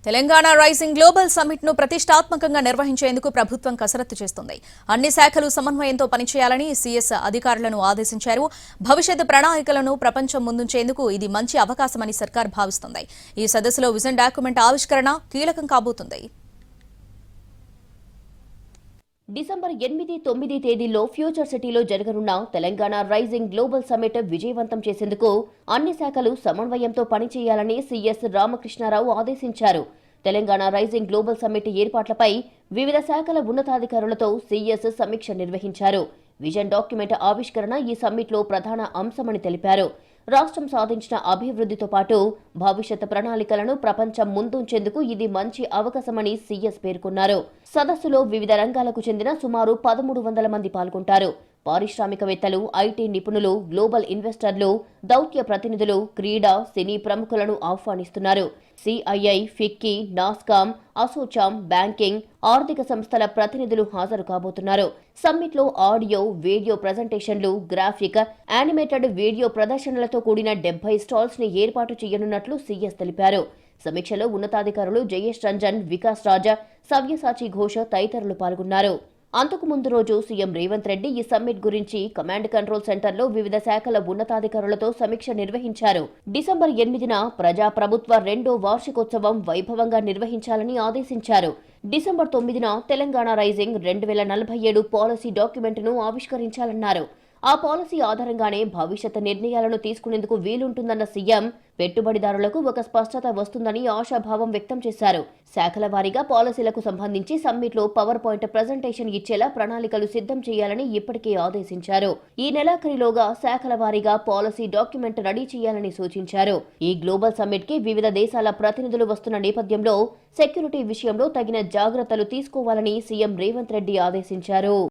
Telangana rising global summit ను ప్రతిష్టాత్మకంగా నిర్వహించేందుకు ప్రభుత్వం కసరత్తు చేస్తుంది. అన్ని శాఖలు సమన్వయంతో పనిచేయాలని సీఎస్ అధికారులను ఆదేశించారు. భవిష్యత్ ప్రణాళికలను ప్రపంచం ముందుంచేందుకు ఇది మంచి అవకాశమని సర్కార్ భావిస్తోంది. ఈ సదస్సులో విజన్ డాక్యుమెంట్ ఆవిష్కరణ కీలకం కాబోతుంది. డిసెంబర్ 8-9 తేదీల్లో ఫ్యూచర్ సిటీలో జరగనున్న తెలంగాణ రైజింగ్ గ్లోబల్ సమ్మిట్ విజయవంతం చేసేందుకు అన్ని శాఖలు సమన్వయంతో పనిచేయాలని సీఎస్ రామకృష్ణారావు ఆదేశించారు. తెలంగాణ రైజింగ్ గ్లోబల్ సమ్మిట్ ఏర్పాట్లపై వివిధ శాఖల ఉన్నతాధికారులతో సీఎస్ సమీక్ష నిర్వహించారు. విజన్ డాక్యుమెంట్ ఆవిష్కరణ ఈ సమ్మిట్లో ప్రధాన అంశమని తెలిపారు. రాష్ట్రం సాధించిన అభివృద్ధితో పాటు భవిష్యత్ ప్రణాళికలను ప్రపంచం ముందుంచేందుకు ఇది మంచి అవకాశమని సీఎస్ పేర్కొన్నారు. సదస్సులో వివిధ రంగాలకు చెందిన సుమారు 1300 మంది పాల్గొంటారు. పారిశ్రామికవేత్తలు, ఐటీ నిపుణులు, గ్లోబల్ ఇన్వెస్టర్లు, దౌత్య ప్రతినిధులు, క్రీడా, సినీ ప్రముఖులను ఆహ్వానిస్తున్నారు. CII, FICCI, NASSCOM, ASSOCHAM, banking, ఆర్థిక సంస్థల ప్రతినిధులు హాజరు కాబోతున్నారు. సమ్మిట్లో ఆడియో, వీడియో ప్రజెంటేషన్లు, గ్రాఫిక్, యానిమేటెడ్ వీడియో ప్రదర్శనలతో కూడిన 70 స్టాల్స్ ని ఏర్పాటు చేయనున్నట్లు సీఎస్ తెలిపారు. సమీక్షలో ఉన్నతాధికారులు జయేష్ రంజన్, వికాస్ రాజా, సవ్యసాచి ఘోష్ తదితరులు పాల్గొన్నారు. అంతకు ముందు రోజు సీఎం రేవంత్ రెడ్డి ఈ సమ్మిట్ గురించి కమాండ్ కంట్రోల్ సెంటర్లో వివిధ శాఖల ఉన్నతాధికారులతో సమీక్ష నిర్వహించారు. డిసెంబర్ 8న ప్రజాప్రభుత్వ 2వ వార్షికోత్సవం వైభవంగా నిర్వహించాలని ఆదేశించారు. డిసెంబర్ 9న తెలంగాణ రైజింగ్ 2047 పాలసీ డాక్యుమెంట్ను ఆవిష్కరించాలన్నారు. ఆ పాలసీ ఆధారంగానే భవిష్యత్ నిర్ణయాలను తీసుకునేందుకు వీలుంటుందన్న సీఎం పెట్టుబడిదారులకు ఒక స్పష్టత వస్తుందని ఆశాభావం వ్యక్తం చేశారు. శాఖల వారీగా పాలసీలకు సంబంధించి సమ్మిట్లో పవర్ పాయింట్ ప్రజెంటేషన్ ఇచ్చేలా ప్రణాళికలు సిద్ధం చేయాలని ఇప్పటికే ఆదేశించారు. ఈ నెలాఖరిలోగా శాఖల వారీగా పాలసీ డాక్యుమెంట్ రెడీ చేయాలని సూచించారు. ఈ గ్లోబల్ సమ్మిట్ కి వివిధ దేశాల ప్రతినిధులు వస్తున్న నేపథ్యంలో సెక్యూరిటీ విషయంలో తగిన జాగ్రత్తలు తీసుకోవాలని సీఎం రేవంత్ రెడ్డి ఆదేశించారు.